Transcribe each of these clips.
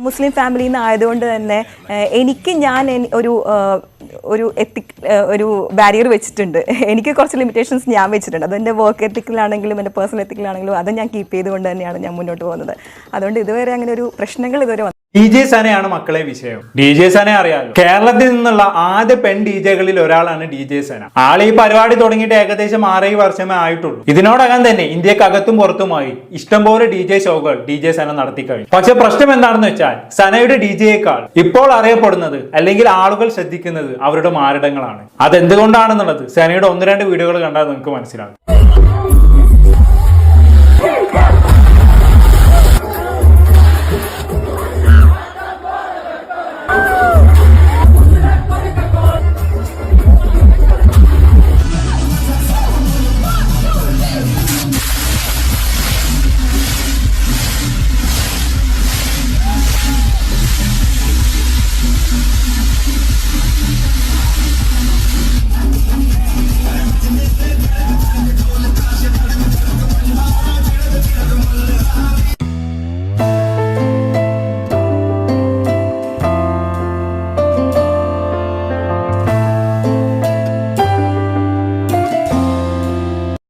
മുസ്ലിം ഫാമിലിയിൽ നിന്ന് ആയതുകൊണ്ട് തന്നെ എനിക്ക് ഞാൻ ഒരു ബാരിയർ വെച്ചിട്ടുണ്ട്. എനിക്ക് കുറച്ച് ലിമിറ്റേഷൻസ് ഞാൻ വെച്ചിട്ടുണ്ട്. അതെൻ്റെ വർക്ക് എത്തിക്കലാണെങ്കിലും എൻ്റെ പേഴ്സണൽ എത്തിക്കലാണെങ്കിലും അത് ഞാൻ കീപ്പ് ചെയ്തുകൊണ്ട് തന്നെയാണ് ഞാൻ മുന്നോട്ട് പോകുന്നത്. അതുകൊണ്ട് ഇതുവരെ അങ്ങനെ ഒരു പ്രശ്നങ്ങൾ ഇതുവരെ DJ സനയാണ് മക്കളെ വിഷയം. DJ സനെ അറിയാലോ, കേരളത്തിൽ നിന്നുള്ള ആദ്യ പെൺ DJകളിൽ ഒരാളാണ് DJ സന. ആൾ ഈ പരിപാടി തുടങ്ങിയിട്ട് ഏകദേശം 6 വർഷമേ ആയിട്ടുള്ളൂ. ഇതിനോടകം തന്നെ ഇന്ത്യക്കകത്തും പുറത്തുമായി ഇഷ്ടംപോലെ DJ ഷോകൾ DJ സന നടത്തി കഴിഞ്ഞു. പക്ഷെ പ്രശ്നം എന്താണെന്ന് വെച്ചാൽ സനയുടെ DJയേക്കാൾ ഇപ്പോൾ അറിയപ്പെടുന്നത് അല്ലെങ്കിൽ ആളുകൾ ശ്രദ്ധിക്കുന്നത് അവരുടെ മാരടങ്ങളാണ്. അതെന്തുകൊണ്ടാണെന്നുള്ളത് സനയുടെ 1-2 വീഡിയോകൾ കണ്ടാൽ നിങ്ങൾക്ക് മനസ്സിലാകും.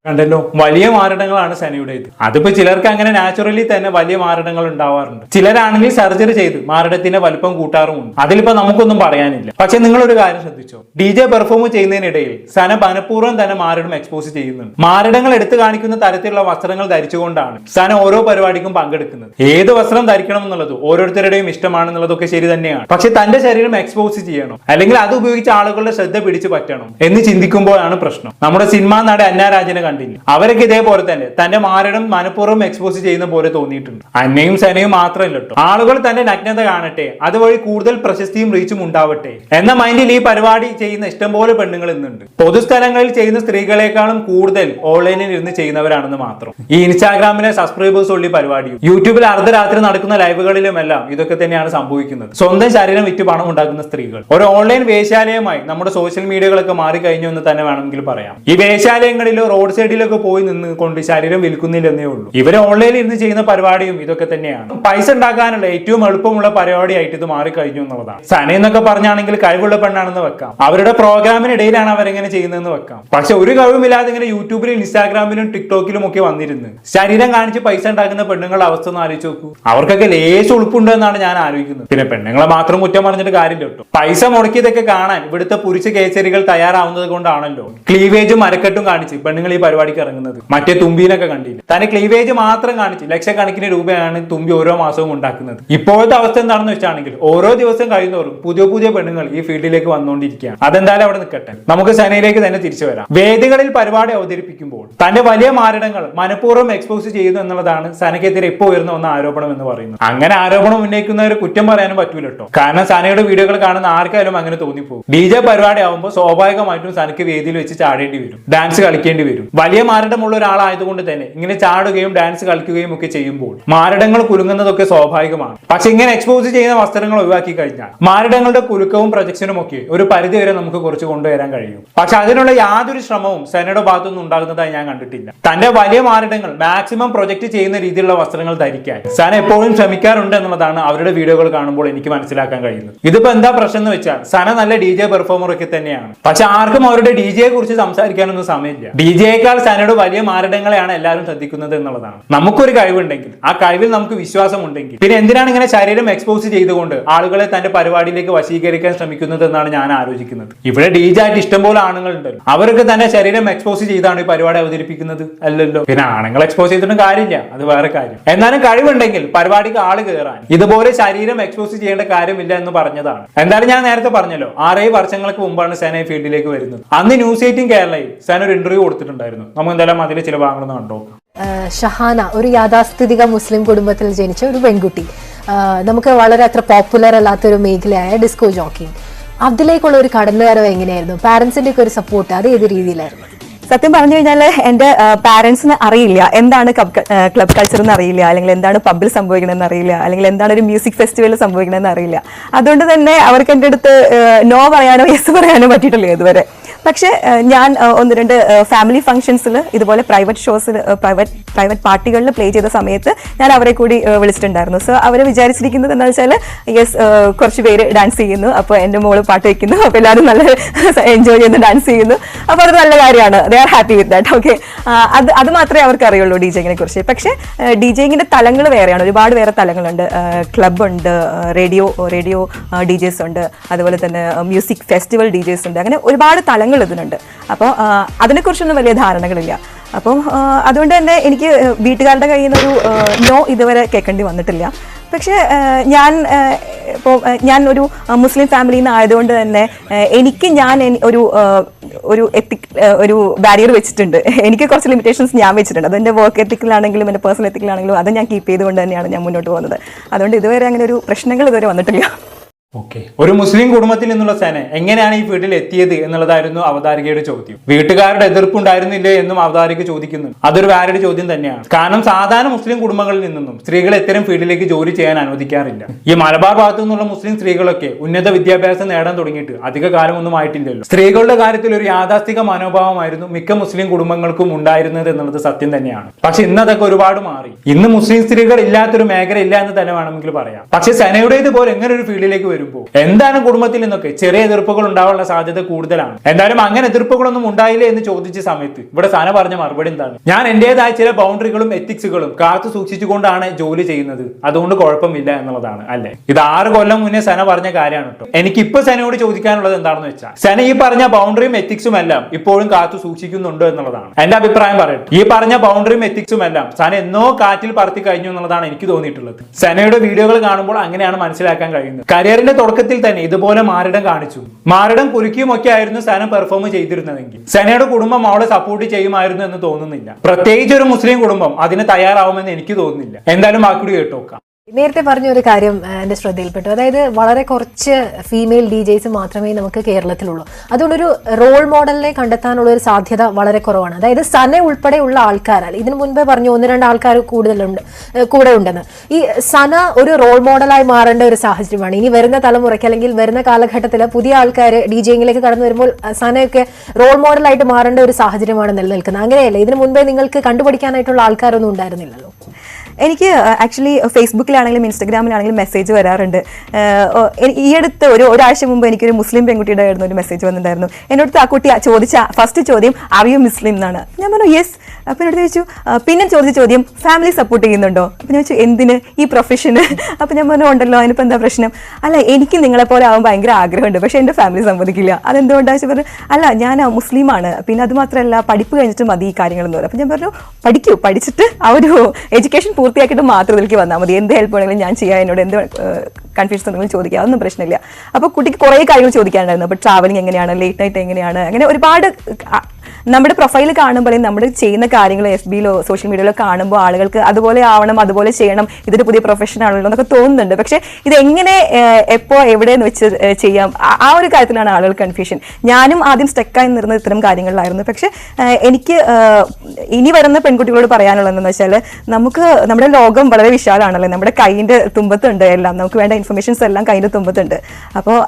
കണ്ടല്ലോ, വലിയ മാരടങ്ങളാണ് സനയുടേത്. അതിപ്പോ ചിലർക്ക് അങ്ങനെ നാച്ചുറലി തന്നെ വലിയ മാരടങ്ങൾ ഉണ്ടാവാറുണ്ട്. ചിലരാണെങ്കിൽ സർജറി ചെയ്ത് മാരടത്തിന്റെ വലുപ്പം കൂട്ടാറുമുണ്ട്. അതിലിപ്പോ നമുക്കൊന്നും പറയാനില്ല. പക്ഷെ നിങ്ങളൊരു കാര്യം ശ്രദ്ധിച്ചോ, DJ പെർഫോം ചെയ്യുന്നതിനിടയിൽ സന മനഃപൂർവ്വം തന്നെ മാരടം എക്സ്പോസ് ചെയ്യുന്നുണ്ട്. മാരടങ്ങൾ എടുത്തു കാണിക്കുന്ന തരത്തിലുള്ള വസ്ത്രങ്ങൾ ധരിച്ചുകൊണ്ടാണ് സന ഓരോ പരിപാടിക്കും പങ്കെടുക്കുന്നത്. ഏത് വസ്ത്രം ധരിക്കണം എന്നുള്ളത് ഓരോരുത്തരുടെയും ഇഷ്ടമാണെന്നുള്ളതൊക്കെ ശരി തന്നെയാണ്. പക്ഷെ തന്റെ ശരീരം എക്സ്പോസ് ചെയ്യണം, അല്ലെങ്കിൽ അത് ഉപയോഗിച്ച് ആളുകളുടെ ശ്രദ്ധ പിടിച്ചു പറ്റണം എന്ന് ചിന്തിക്കുമ്പോഴാണ് പ്രശ്നം. നമ്മുടെ സിനിമാ നടി അന്ന രാജനെ കണ്ടില്ല, അവരൊക്കെ ഇതേപോലെ തന്നെ തന്റെ മാരടം മനഃപൂർവ്വം എക്സ്പോസ് ചെയ്യുന്ന പോലെ തോന്നിയിട്ടുണ്ട്. അന്നയും സനയും മാത്രമല്ല കേട്ടോ, ആളുകൾ തന്റെ നഗ്നത കാണട്ടെ, അതുവഴി കൂടുതൽ പ്രശസ്തിയും റീച്ചും ഉണ്ടാവട്ടെ എന്ന മൈൻഡിൽ ഈ പരിപാടി ചെയ്യുന്ന ഇഷ്ടംപോലെ പെണ്ണുങ്ങൾ ഇന്നുണ്ട്. പൊതുസ്ഥലങ്ങളിൽ ചെയ്യുന്ന സ്ത്രീകളെക്കാളും കൂടുതൽ ഓൺലൈനിൽ ഇരുന്ന് ചെയ്യുന്നവരാണെന്ന് മാത്രം. ഈ ഇൻസ്റ്റാഗ്രാമിലെ സബ്സ്ക്രൈബേഴ്സ് ഉള്ള പരിപാടിയും യൂട്യൂബിൽ അർദ്ധരാത്രി നടക്കുന്ന ലൈവുകളിലും എല്ലാം ഇതൊക്കെ തന്നെയാണ് സംഭവിക്കുന്നത്. സ്വന്തം ശരീരം വിറ്റ് പണം ഉണ്ടാക്കുന്ന സ്ത്രീകൾ ഒരു ഓൺലൈൻ വേശ്യാലയമായി നമ്മുടെ സോഷ്യൽ മീഡിയകളൊക്കെ മാറിക്കഴിഞ്ഞു എന്ന് തന്നെ വേണമെങ്കിൽ പറയാം. ഈ വേശ്യാലയങ്ങളിലോ റോഡ് സൈഡിലൊക്കെ പോയി നിന്ന് കൊണ്ട് ശരീരം വിൽക്കുന്നില്ലെന്നേ ഉള്ളൂ. ഇവരെ ഓൺലൈനിൽ ഇരുന്ന് ചെയ്യുന്ന പരിപാടിയും ഇതൊക്കെ തന്നെയാണ്. പൈസ ഉണ്ടാക്കാനുള്ള ഏറ്റവും എളുപ്പമുള്ള പരിപാടിയായിട്ട് ഇത് മാറിക്കഴിഞ്ഞു എന്നുള്ളതാണ്. സന എന്നൊക്കെ പറഞ്ഞാണെങ്കിൽ കഴിവുള്ള പെണ്ണാണെന്ന് വെക്കാം, അവരുടെ പ്രോഗ്രാമിനിടയിലാണ് അവരെങ്ങനെ ചെയ്യുന്നതെന്ന് വെക്കാം. പക്ഷെ ഒരു കഴിവുമില്ലാതെ ഇങ്ങനെ യൂട്യൂബിലും ഇൻസ്റ്റാഗ്രാമിലും ടിക്ടോക്കിലും ഒക്കെ വന്നിരുന്ന് ശരീരം കാണിച്ച് പൈസ ഉണ്ടാക്കുന്ന പെണ്ണുങ്ങളുടെ അവസ്ഥ ഒന്ന് ആലോചിച്ച് നോക്കൂ. അവർക്കൊക്കെ ലേശം ഉളുപ്പുണ്ട് എന്നാണ് ഞാൻ ആലോചിക്കുന്നത്. പിന്നെ പെണ്ണുങ്ങളെ മാത്രം കുറ്റം പറഞ്ഞിട്ട് കാര്യമില്ല കേട്ടോ. പൈസ മുടക്കിയതൊക്കെ കാണാൻ ഇവിടുത്തെ പുരുഷ കേസരികൾ തയ്യാറാവുന്നത് കൊണ്ടാണല്ലോ ക്ലീവേജും അരക്കെട്ടും കാണിച്ച് പെണ്ണുങ്ങൾ ഈ പരിപാടിക്ക് ഇറങ്ങുന്നത്. മറ്റേ തുമ്പീനൊക്കെ കണ്ടില്ല, തന്നെ ക്ലീവേജ് മാത്രം കാണിച്ച് ലക്ഷക്കണക്കിന് രൂപയാണ് തുമ്പി ഓരോ മാസവും ഉണ്ടാക്കുന്നത്. ഇപ്പോഴത്തെ അവസ്ഥ എന്താണെന്ന് വെച്ചാണെങ്കിൽ ഓരോ ദിവസം കഴിയുന്നവരും പുതിയ പുതിയ പെണ്ണുങ്ങൾ ഈ ഫീൽഡിലേക്ക് വന്നുകൊണ്ടിരിക്കുകയാണ്. അതെന്തായാലും അവിടെ നിൽക്കട്ടെ, നമുക്ക് സനയിലേക്ക് തന്നെ തിരിച്ചു വരാം. വേദികളിൽ പരിപാടി അവതരിപ്പിക്കുമ്പോൾ തന്റെ വലിയ മാരടങ്ങൾ മനഃപൂർവ്വം എക്സ്പോസ് ചെയ്യുന്നു എന്നുള്ളതാണ് സനയ്ക്കെതിരെ ഇപ്പോൾ ഉയർന്നു വന്ന ആരോപണം എന്ന് പറയുന്നത്. അങ്ങനെ ആരോപണം ഉന്നയിക്കുന്നവരെ കുറ്റം പറയാനും പറ്റൂല കേട്ടോ. കാരണം സനയുടെ വീഡിയോകൾ കാണുന്ന ആർക്കായാലും അങ്ങനെ തോന്നിപ്പോകും. DJ പരിപാടി ആവുമ്പോൾ സ്വാഭാവികമായിട്ടും സനയ്ക്ക് വേദിയിൽ വെച്ച് ചാടേണ്ടി വരും, ഡാൻസ് കളിക്കേണ്ടി വരും. വലിയ മാരടമുള്ള ഒരാളായതുകൊണ്ട് തന്നെ ഇങ്ങനെ ചാടുകയും ഡാൻസ് കളിക്കുകയും ഒക്കെ ചെയ്യുമ്പോൾ മാരടങ്ങൾ കുലുങ്ങുന്നതൊക്കെ സ്വാഭാവികമാണ്. പക്ഷെ ഇങ്ങനെ എക്സ്പോസ് ചെയ്യുന്ന വസ്ത്രങ്ങൾ ഒഴിവാക്കി കഴിഞ്ഞാൽ മാരടങ്ങളുടെ കുലുക്കവും പ്രൊജക്ഷനും ഒക്കെ ഒരു പരിധി വരെ നമുക്ക് കുറച്ച് കൊണ്ടുവരാൻ കഴിയും. പക്ഷെ അതിനുള്ള യാതൊരു ശ്രമവും സനയുടെ ഭാഗത്തുനിന്ന് ഉണ്ടാകുന്നതായി ഞാൻ കണ്ടിട്ടില്ല. തന്റെ വലിയ മാരടങ്ങൾ മാക്സിമം പ്രൊജക്ട് ചെയ്യുന്ന രീതിയിലുള്ള വസ്ത്രങ്ങൾ ധരിക്കാൻ സന എപ്പോഴും ശ്രമിക്കാറുണ്ട് എന്നുള്ളതാണ് അവരുടെ വീഡിയോകൾ കാണുമ്പോൾ എനിക്ക് മനസ്സിലാക്കാൻ കഴിയുന്നത്. ഇതിപ്പോ എന്താ പ്രശ്നം എന്ന് വെച്ചാൽ സന നല്ല DJ പെർഫോമർ ഒക്കെ തന്നെയാണ്. പക്ഷെ ആർക്കും അവരുടെ DJയെ കുറിച്ച് സംസാരിക്കാനൊന്നും സമയമില്ല. DJയേക്കാൾ സനയുടെ വലിയ മാരടങ്ങളെയാണ് എല്ലാവരും ശ്രദ്ധിക്കുന്നത് എന്നുള്ളതാണ്. നമുക്കൊരു കഴിവുണ്ടെങ്കിൽ, ആ കഴിവിൽ നമുക്ക് വിശ്വാസം ഉണ്ടെങ്കിൽ, പിന്നെ എന്തിനാണ് ഇങ്ങനെ ശരീരം എക്സ്പോസ് ചെയ്തുകൊണ്ട് ആളുകളെ തന്റെ പരിപാടിയിലേക്ക് വശീകരിക്കാൻ ശ്രമിക്കുന്നത് എന്നാണ് ഞാൻ ആലോചിക്കുന്നത്. ഇവിടെ DJ ആയിട്ട് ഇഷ്ടംപോലെ ആണുങ്ങളുണ്ടല്ലോ, അവരൊക്കെ തന്നെ ശരീരം എക്സ്പോസ് ചെയ്താണ് ഈ പരിപാടി അവതരിപ്പിക്കുന്നത് അല്ലല്ലോ. പിന്നെ ആണുങ്ങൾ എക്സ്പോസ് ചെയ്തിട്ടും കാര്യമില്ല, അത് വേറെ കാര്യം. എന്നാലും കഴിവുണ്ടെങ്കിൽ പരിപാടിക്ക് ആള് കയറാൻ ഇതുപോലെ ശരീരം എക്സ്പോസ് ചെയ്യേണ്ട കാര്യമില്ല എന്ന് പറഞ്ഞതാണ്. എന്തായാലും ഞാൻ നേരത്തെ പറഞ്ഞല്ലോ, 6 വർഷങ്ങൾക്ക് മുമ്പാണ് സന ഈ ഫീൽഡിലേക്ക് വരുന്നത്. അന്ന് ന്യൂസ് 18 കേരളയിൽ സന ഒരു ഇന്റർവ്യൂ കൊടുത്തിട്ടുണ്ടായിരുന്നു. നമുക്ക് എന്തായാലും അതിലെ ചില ഭാഗങ്ങളൊന്നും കണ്ടോ. ഷഹാന ഒരു യാഥാസ്ഥിതിക മുസ്ലിം കുടുംബത്തിൽ ജനിച്ച ഒരു പെൺകുട്ടി, നമുക്ക് വളരെ അത്ര പോപ്പുലർ അല്ലാത്തൊരു മേഖലയായ ഡിസ്കോ ജോക്കിങ്, അതിലേക്കുള്ള ഒരു കടന്നുവരവ് എങ്ങനെയായിരുന്നു? പാരന്റ്സിന്റെ ഒക്കെ ഒരു സപ്പോർട്ട് അത് ഏത് രീതിയിലായിരുന്നു? സത്യം പറഞ്ഞു കഴിഞ്ഞാൽ എൻ്റെ പാരന്റ്സിന് അറിയില്ല എന്താണ് ക്ലബ് കൾച്ചർ എന്ന് അറിയില്ല, അല്ലെങ്കിൽ എന്താണ് പബ്ബിൽ സംഭവിക്കണമെന്ന് അറിയില്ല, അല്ലെങ്കിൽ എന്താണ് ഒരു മ്യൂസിക് ഫെസ്റ്റിവലിൽ സംഭവിക്കണമെന്ന് അറിയില്ല. അതുകൊണ്ട് തന്നെ അവർക്ക് എൻ്റെ അടുത്ത് നോ പറയാനോ യെസ് പറയാനോ പറ്റിയിട്ടില്ല ഇതുവരെ. പക്ഷേ ഞാൻ ഒന്ന് രണ്ട് ഫാമിലി ഫംഗ്ഷൻസിൽ ഇതുപോലെ പ്രൈവറ്റ് ഷോസിൽ പ്രൈവറ്റ് പാർട്ടികളിൽ പ്ലേ ചെയ്ത സമയത്ത് ഞാൻ അവരെ കൂടി വിളിച്ചിട്ടുണ്ടായിരുന്നു. സോ അവർ വിചാരിച്ചിരിക്കുന്നത് എന്താ വെച്ചാൽ യെസ് കുറച്ച് പേര് ഡാൻസ് ചെയ്യുന്നു, അപ്പോൾ എൻ്റെ മോള് പാട്ട് വയ്ക്കുന്നു, അപ്പോൾ എല്ലാവരും നല്ല എൻജോയ് ചെയ്ത് ഡാൻസ് ചെയ്യുന്നു, അപ്പോൾ അത് നല്ല കാര്യമാണ്. They are happy with that. Okay, അത് മാത്രമേ അവർക്ക് അറിയുള്ളൂ ഡിജെയിങ്ങിനെ കുറിച്ച്. പക്ഷേ ഡിജെയിങ്ങിൻ്റെ തലങ്ങൾ വേറെയാണ്, ഒരുപാട് വേറെ തലങ്ങളുണ്ട്. ക്ലബ്ബുണ്ട്, റേഡിയോ DJs ഉണ്ട്, അതുപോലെ തന്നെ മ്യൂസിക് ഫെസ്റ്റിവൽ DJs ഉണ്ട്, അങ്ങനെ ഒരുപാട് തലങ്ങൾ ഇതിനുണ്ട്. അപ്പോൾ അതിനെക്കുറിച്ചൊന്നും വലിയ ധാരണകളില്ല. അപ്പം അതുകൊണ്ട് തന്നെ എനിക്ക് വീട്ടുകാരുടെ കയ്യിൽ നിന്നൊരു നോ ഇതുവരെ കേൾക്കേണ്ടി വന്നിട്ടില്ല. പക്ഷേ ഞാൻ ഒരു മുസ്ലിം ഫാമിലിയിൽ നിന്ന് ആയതുകൊണ്ട് തന്നെ എനിക്ക് ഒരു ബാരിയർ വെച്ചിട്ടുണ്ട്. എനിക്ക് കുറച്ച് ലിമിറ്റേഷൻസ് ഞാൻ വെച്ചിട്ടുണ്ട്. അത് എൻ്റെ വർക്ക് എത്തിക്കലാണെങ്കിലും എൻ്റെ പേഴ്സണൽ എത്തിക്കലാണെങ്കിലും അത് ഞാൻ കീപ്പ് ചെയ്തുകൊണ്ട് തന്നെയാണ് ഞാൻ മുന്നോട്ട് പോകുന്നത്. അതുകൊണ്ട് ഇതുവരെ അങ്ങനെ ഒരു പ്രശ്നങ്ങൾ ഇതുവരെ വന്നിട്ടില്ല. ഓക്കെ, ഒരു മുസ്ലിം കുടുംബത്തിൽ നിന്നുള്ള സന എങ്ങനെയാണ് ഈ ഫീൽഡിൽ എത്തിയത് എന്നുള്ളതായിരുന്നു അവതാരികയുടെ ചോദ്യം. വീട്ടുകാരുടെ എതിർപ്പുണ്ടായിരുന്നില്ലേ എന്നും അവതാരിക ചോദിക്കുന്നു. അതൊരു വാലിഡ് ചോദ്യം തന്നെയാണ്. കാരണം സാധാരണ മുസ്ലിം കുടുംബങ്ങളിൽ നിന്നും സ്ത്രീകളെ ഇത്തരം ഫീൽഡിലേക്ക് ജോലി ചെയ്യാൻ അനുവദിക്കാറില്ല. ഈ മലബാർ ഭാഗത്തു നിന്നുള്ള മുസ്ലിം സ്ത്രീകളൊക്കെ ഉന്നത വിദ്യാഭ്യാസം നേടാൻ തുടങ്ങിയിട്ട് അധിക കാലമൊന്നും ആയിട്ടില്ലല്ലോ. സ്ത്രീകളുടെ കാര്യത്തിൽ ഒരു യാഥാസ്ഥിക മനോഭാവമായിരുന്നു മിക്ക മുസ്ലിം കുടുംബങ്ങൾക്കും ഉണ്ടായിരുന്നത് എന്നുള്ളത് സത്യം തന്നെയാണ്. പക്ഷെ ഇന്ന് അതൊക്കെ ഒരുപാട് മാറി. ഇന്ന് മുസ്ലിം സ്ത്രീകൾ ഇല്ലാത്തൊരു മേഖല ഇല്ല എന്ന് തന്നെ വേണമെങ്കിൽ പറയാം. പക്ഷെ സനയുടേത് പോലെ എങ്ങനെ ഒരു ഫീൽഡിലേക്ക് വരുമ്പോൾ എന്താണ് കുടുംബത്തിൽ നിന്നൊക്കെ ചെറിയ എതിർപ്പുകൾ ഉണ്ടാവാനുള്ള സാധ്യത കൂടുതലാണ്. എന്തായാലും അങ്ങനെ എതിർപ്പുകളൊന്നും ഉണ്ടായില്ലേ എന്ന് ചോദിച്ച സമയത്ത് ഇവിടെ സന പറഞ്ഞ മറുപടി എന്താണ്? ഞാൻ എന്റേതായ ചില ബൗണ്ടറികളും എത്തിക്സുകളും കാത്തു സൂക്ഷിച്ചുകൊണ്ടാണ് ജോലി ചെയ്യുന്നത്, അതുകൊണ്ട് കുഴപ്പമില്ല എന്നുള്ളതാണ്. അല്ലെ, ഇത് 6 കൊല്ലം മുന്നേ സന പറഞ്ഞ കാര്യമാണ് കേട്ടോ. എനിക്കിപ്പോ സനയോട് ചോദിക്കാനുള്ളത് എന്താണെന്ന് വെച്ചാൽ, സന ഈ പറഞ്ഞ ബൗണ്ടറിയും എത്തിക്സും എല്ലാം ഇപ്പോഴും കാത്തു സൂക്ഷിക്കുന്നുണ്ടോ എന്നുള്ളതാണ് എന്റെ അഭിപ്രായം. പറയട്ടെ, ഈ പറഞ്ഞ ബൗണ്ടറിയും എത്തിക്സും എല്ലാം സന എന്നോ കാറ്റിൽ പറത്തി കഴിഞ്ഞു എന്നുള്ളതാണ് എനിക്ക് തോന്നിയിട്ടുള്ളത്. സനയുടെ വീഡിയോകൾ കാണുമ്പോൾ അങ്ങനെയാണ് മനസ്സിലാക്കാൻ കഴിയുന്നത്. കരിയറിന്റെ തുടക്കത്തിൽ തന്നെ ഇതുപോലെ മാറിടം കാണിച്ചു, മാറിടം കുലുക്കിയും ഒക്കെ ആയിരുന്നു സന പെർഫോം ചെയ്തിരുന്നതെങ്കിൽ സനയുടെ കുടുംബം അവളെ സപ്പോർട്ട് ചെയ്യുമായിരുന്നു എന്ന് തോന്നുന്നില്ല. പ്രത്യേകിച്ച് ഒരു മുസ്ലിം കുടുംബം അതിന് തയ്യാറാവുമെന്ന് എനിക്ക് തോന്നുന്നില്ല. എന്തായാലും ബാക്കി കേട്ടോക്കാം. നേരത്തെ പറഞ്ഞ ഒരു കാര്യം എൻ്റെ ശ്രദ്ധയിൽപ്പെട്ടു. അതായത് വളരെ കുറച്ച് ഫീമെയിൽ DJs മാത്രമേ നമുക്ക് കേരളത്തിലുള്ളൂ. അതുകൊണ്ടൊരു റോൾ മോഡലിനെ കണ്ടെത്താനുള്ള ഒരു സാധ്യത വളരെ കുറവാണ്. അതായത് സന ഉൾപ്പെടെയുള്ള ആൾക്കാരാൽ ഇതിനു മുൻപേ പറഞ്ഞു 1-2 ആൾക്കാർ കൂടെ ഉണ്ടെന്ന്. ഈ സന ഒരു റോൾ മോഡലായി മാറേണ്ട ഒരു സാഹചര്യമാണ്. ഇനി വരുന്ന തലമുറയ്ക്ക് അല്ലെങ്കിൽ വരുന്ന കാലഘട്ടത്തിൽ പുതിയ ആൾക്കാർ DJയിലേക്ക് കടന്നു വരുമ്പോൾ സനയൊക്കെ റോൾ മോഡലായിട്ട് മാറേണ്ട ഒരു സാഹചര്യമാണ് നിലനിൽക്കുന്നത്. അങ്ങനെയല്ലേ? ഇതിനു മുൻപേ നിങ്ങൾക്ക് കണ്ടുപിടിക്കാനായിട്ടുള്ള ആൾക്കാരൊന്നും ഉണ്ടായിരുന്നില്ലല്ലോ. എനിക്ക് ആക്ച്വലി ഫേസ്ബുക്കിലാണെങ്കിലും ഇൻസ്റ്റഗ്രാമിലാണെങ്കിലും മെസ്സേജ് വരാറുണ്ട്. ഈ അടുത്ത് ഒരാഴ്ച മുമ്പ് എനിക്കൊരു മുസ്ലിം പെൺകുട്ടിയുടെ ആയിരുന്നു ഒരു മെസ്സേജ് വന്നിട്ടുണ്ടായിരുന്നു. എന്നോട് ആ കുട്ടി ചോദിച്ച ഫസ്റ്റ് ചോദ്യം ആർ യു മുസ്ലിം എന്നാണ്. ഞാൻ പറഞ്ഞു യെസ്. അപ്പോൾ എന്നോട് ചോദിച്ചു പിന്നെ ചോദിച്ച ചോദ്യം ഫാമിലി സപ്പോർട്ട് ചെയ്യുന്നുണ്ടോ? അപ്പോൾ ഞാൻ ചോദിച്ചു എന്തിന്, ഈ പ്രൊഫഷന്? അപ്പോൾ ഞാൻ പറഞ്ഞു ഉണ്ടല്ലോ, അതിനിപ്പോൾ എന്താ പ്രശ്നം? അല്ല, എനിക്ക് നിങ്ങളെപ്പോലെ ആവാൻ ഭയങ്കര ആഗ്രഹമുണ്ട്, പക്ഷേ എൻ്റെ ഫാമിലി സമ്മതിക്കില്ല. അതെന്തുകൊണ്ടാണെന്ന് വെച്ചാൽ പറഞ്ഞു അല്ല ഞാൻ മുസ്ലിമാണ്, പിന്നെ അത് മാത്രമല്ല പഠിപ്പ് കഴിഞ്ഞിട്ട് മതി ഈ കാര്യങ്ങളെന്ന് പറയും. അപ്പോൾ ഞാൻ പറഞ്ഞു പഠിച്ചിട്ട് ആ ഒരു എഡ്യൂക്കേഷൻ പൂർത്തിയാക്കിയിട്ട് മാത്രം ഇതിലേക്ക് വന്നാൽ മതി, എന്ത് ഹെൽപ്പ് വേണമെങ്കിലും ഞാൻ ചെയ്യാം, എന്നോട് എന്ത് കൺഫ്യൂഷൻ ഉണ്ടെങ്കിലും ചോദിക്കുക, അതൊന്നും പ്രശ്നമില്ല. അപ്പോൾ കുട്ടിക്ക് കുറേ കാര്യങ്ങൾ ചോദിക്കാനുണ്ടായിരുന്നു. അപ്പോൾ ട്രാവലിംഗ് എങ്ങനെയാണ്, ലേറ്റ് നൈറ്റ് എങ്ങനെയാണ്, അങ്ങനെ ഒരുപാട് നമ്മുടെ പ്രൊഫൈൽ കാണുമ്പോൾ നമ്മൾ ചെയ്യുന്ന കാര്യങ്ങൾ FBയിലോ സോഷ്യൽ മീഡിയയിലോ കാണുമ്പോൾ ആളുകൾക്ക് അതുപോലെ ആവണം, അതുപോലെ ചെയ്യണം, ഇതൊരു പുതിയ പ്രൊഫഷൻ ആണല്ലോ എന്നൊക്കെ തോന്നുന്നുണ്ട്. പക്ഷേ ഇതെങ്ങനെ എപ്പോൾ എവിടെയെന്ന് വെച്ച് ചെയ്യാം, ആ ഒരു കാര്യത്തിലാണ് ആളുകൾ കൺഫ്യൂഷൻ. ഞാനും ആദ്യം സ്റ്റക്കായി നിന്നിരുന്ന ഇത്തരം കാര്യങ്ങളിലായിരുന്നു. പക്ഷേ എനിക്ക് ഇനി വരുന്ന പെൺകുട്ടികളോട് പറയാനുള്ളതെന്ന് വെച്ചാൽ നമ്മുടെ ലോകം വളരെ വിശാലമാണല്ലോ, നമ്മുടെ കൈയിൻ്റെ തുമ്പത്തുണ്ട് എല്ലാം, നമുക്ക് വേണ്ട ഇൻഫർമേഷൻസ് എല്ലാം കൈയിൻ്റെ തുമ്പത്തുണ്ട്. അപ്പോൾ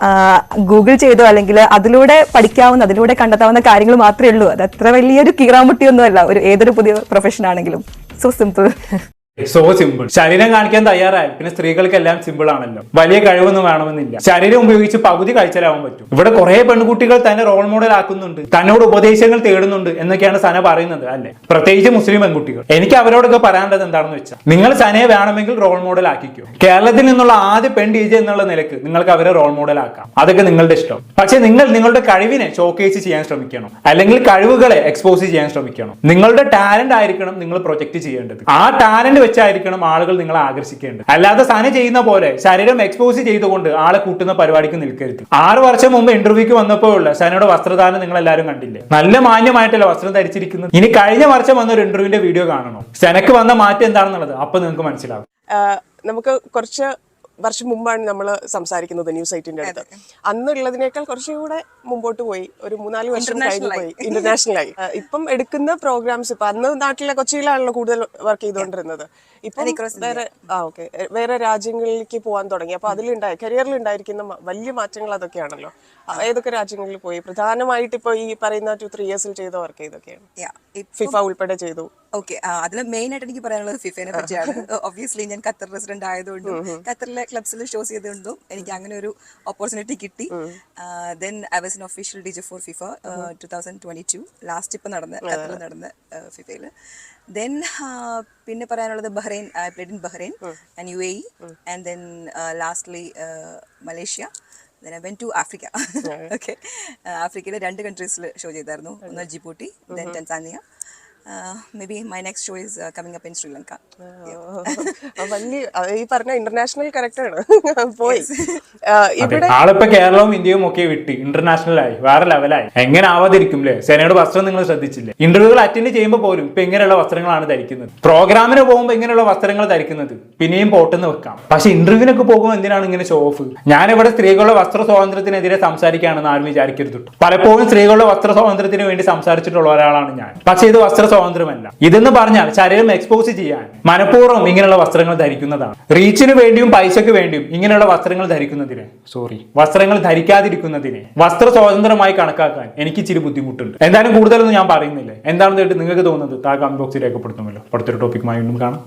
ഗൂഗിൾ ചെയ്തോ അല്ലെങ്കിൽ അതിലൂടെ പഠിക്കാവുന്ന അതിലൂടെ കണ്ടെത്താവുന്ന കാര്യങ്ങൾ മാത്രമേ ഉള്ളൂ. അത് അത്ര വലിയൊരു കീറാമുട്ടിയൊന്നും അല്ല ഏതൊരു പുതിയ പ്രൊഫഷൻ ആണെങ്കിലും. So simple. So simple. ശരീരം കാണിക്കാൻ തയ്യാറായി പിന്നെ സ്ത്രീകൾക്കെല്ലാം സിമ്പിൾ ആണല്ലോ, വലിയ കഴിവൊന്നും വേണമെന്നില്ല. ശരീരം ഉപയോഗിച്ച് പകുതി കഴിച്ചാലാവാൻ പറ്റും. ഇവിടെ കുറെ പെൺകുട്ടികൾ തന്നെ റോൾ മോഡൽ ആക്കുന്നുണ്ട്, തന്നോട് ഉപദേശങ്ങൾ തേടുന്നുണ്ട് എന്നൊക്കെയാണ് സന പറയുന്നത്. അല്ലെ, പ്രത്യേകിച്ച് മുസ്ലിം പെൺകുട്ടികൾ. എനിക്ക് അവരോടൊക്കെ പറയാനുള്ളത് എന്താണെന്ന് വെച്ചാൽ, നിങ്ങൾ സനയെ വേണമെങ്കിൽ റോൾ മോഡൽ ആക്കിക്കോ. കേരളത്തിൽ നിന്നുള്ള ആദ്യ പെൺ DJ എന്നുള്ള നിലക്ക് നിങ്ങൾക്ക് അവരെ റോൾ മോഡൽ ആക്കാം, അതൊക്കെ നിങ്ങളുടെ ഇഷ്ടം. പക്ഷെ നിങ്ങൾ നിങ്ങളുടെ കഴിവിനെ ഷോക്കേസ് ചെയ്യാൻ ശ്രമിക്കണം, അല്ലെങ്കിൽ കഴിവുകളെ എക്സ്പോസ് ചെയ്യാൻ ശ്രമിക്കണം. നിങ്ങളുടെ ടാലന്റ് ആയിരിക്കണം നിങ്ങൾ പ്രൊജക്ട് ചെയ്യേണ്ടത്. ആ ടാലന്റ് വെച്ചായിരിക്കണം ആളുകൾ നിങ്ങളെ ആകർഷിക്കേണ്ടത്. അല്ലാതെ സന ചെയ്യുന്ന പോലെ ശരീരം എക്സ്പോസ് ചെയ്തുകൊണ്ട് ആളെ കൂട്ടുന്ന പരിപാടിക്ക് നിൽക്കരുത്. 6 വർഷം മുമ്പ് ഇന്റർവ്യൂക്ക് വന്നപ്പോഴുള്ള സനയുടെ വസ്ത്രധാരണം നിങ്ങൾ എല്ലാവരും കണ്ടില്ലേ? നല്ല മാന്യമായിട്ടല്ല വസ്ത്രം ധരിച്ചിരിക്കുന്നത്. ഇനി കഴിഞ്ഞ വർഷം വന്ന ഒരു ഇന്റർവ്യൂവിന്റെ വീഡിയോ കാണണോ? സനക്ക് വന്ന മാറ്റം എന്താണെന്നുള്ളത് അപ്പൊ നിങ്ങൾക്ക് മനസ്സിലാവും. നമുക്ക് കുറച്ച് വർഷം മുമ്പാണ് നമ്മൾ സംസാരിക്കുന്നത് ന്യൂസ് 18 അടുത്ത്. അന്നുള്ളതിനേക്കാൾ കുറച്ചുകൂടെ മുമ്പോട്ട് പോയി, ഒരു 3-4 വർഷം കഴിഞ്ഞു പോയി, ഇന്റർനാഷണൽ ആയി. ഇപ്പം എടുക്കുന്ന പ്രോഗ്രാംസ് ഇപ്പൊ അന്ന് നാട്ടിലെ കൊച്ചിയിലാണല്ലോ കൂടുതൽ വർക്ക് ചെയ്തുകൊണ്ടിരുന്നത്. ഇപ്പം വേറെ രാജ്യങ്ങളിലേക്ക് പോകാൻ തുടങ്ങി. അപ്പൊ അതിലുണ്ടായി കരിയറിൽ ഉണ്ടായിരിക്കുന്ന വലിയ മാറ്റങ്ങൾ അതൊക്കെയാണല്ലോ. ഏതൊക്കെ രാജ്യങ്ങളിൽ പോയി? പ്രധാനമായിട്ട് ഇപ്പൊ ഈ പറയുന്ന 2-3 ഇയേഴ്സിൽ ചെയ്ത വർക്ക് ഇതൊക്കെയാണ്. ഫിഫ ഉൾപ്പെടെ ചെയ്തു. ഓക്കെ, അതിൽ മെയിൻ ആയിട്ട് എനിക്ക് പറയാനുള്ളത് ഫിഫയെ പറ്റിയാണ്. ഒബ്വിയസ്ലി ഞാൻ ഖത്തർ റെസിഡന്റ് ആയതുകൊണ്ടും ഖത്തറിലെ ക്ലബ്സിൽ ഷോസ് ചെയ്തുകൊണ്ടും എനിക്ക് അങ്ങനെ ഒരു ഓപ്പർച്യൂണിറ്റി കിട്ടി. Then I was an official DJ for FIFA 2022 last ഇപ്പം ഖത്തറിൽ നടന്ന ഫിഫയിൽ. ദെൻ പിന്നെ പറയാനുള്ളത് Bahrain. I played in Bahrain and UAE and then lastly Malaysia. Then I went to Africa. Okay, ആഫ്രിക്കയിലെ 2 കൺട്രീസിൽ ഷോ ചെയ്തായിരുന്നു. ഒന്ന് Djibouti, then Tanzania. Maybe my next show is coming up in Sri Lanka. വലിയ ഈ പറഞ്ഞ international കറക്റ്റാണ് പോയി. ഇവിടെ ആളിപ്പോ കേരളവും ഇന്ത്യയും ഒക്കെ വിട്ട് ഇന്റർനാഷണൽ ആയി, വേറെ ലെവലായി. എങ്ങനെ ആവാതിരിക്കും അല്ലേ? സേനയുടെ വസ്ത്രം നിങ്ങൾ ശ്രദ്ധിച്ചില്ലേ? ഇന്റർവ്യൂകൾ അറ്റൻഡ് ചെയ്യുമ്പോൾ പോലും ഇപ്പൊ എങ്ങനെയുള്ള വസ്ത്രങ്ങളാണ് ധരിക്കുന്നത്. പ്രോഗ്രാമിന് പോകുമ്പോൾ എങ്ങനെയുള്ള വസ്ത്രങ്ങൾ ധരിക്കുന്നത് പിന്നെയും പോട്ടെന്ന് വെക്കാം. പക്ഷെ ഇന്റർവ്യൂവിനൊക്കെ പോകുമ്പോൾ എന്തിനാണ് ഇങ്ങനെ ഷോ ഓഫ്? ഞാനിവിടെ സ്ത്രീകളുടെ വസ്ത്ര സ്വാതന്ത്ര്യത്തിനെതിരെ സംസാരിക്കുകയാണെന്ന് ആരും വിചാരിക്കരുത്. പലപ്പോഴും സ്ത്രീകളുടെ വസ്ത്ര സ്വാതന്ത്ര്യത്തിന് വേണ്ടി സംസാരിച്ചിട്ടുള്ള ഒരാളാണ് ഞാൻ. പക്ഷെ ഇത് വസ്ത്ര സ്വാതന്ത്ര്യമല്ല. ഇതെന്ന് പറഞ്ഞാൽ ശരീരം എക്സ്പോസ് ചെയ്യാൻ മനഃപൂർവ്വം ഇങ്ങനെയുള്ള വസ്ത്രങ്ങൾ ധരിക്കുന്നതാണ്. റീച്ചിന് വേണ്ടിയും പൈസയ്ക്ക് വേണ്ടിയും ഇങ്ങനെയുള്ള വസ്ത്രങ്ങൾ വസ്ത്രങ്ങൾ ധരിക്കാതിരിക്കുന്നതിനെ വസ്ത്ര സ്വാതന്ത്ര്യമായി കണക്കാക്കാൻ എനിക്ക് ഇച്ചിരി ബുദ്ധിമുട്ടുണ്ട്. എന്തായാലും കൂടുതലൊന്നും ഞാൻ പറയുന്നില്ല. എന്താണെന്ന് കേട്ട് നിങ്ങൾക്ക് തോന്നുന്നത് താഴെ കമന്റ് ബോക്സിൽ രേഖപ്പെടുത്തുമല്ലോ. അടുത്തൊരു ടോപ്പിക്കുമായി വീണ്ടും കാണാം.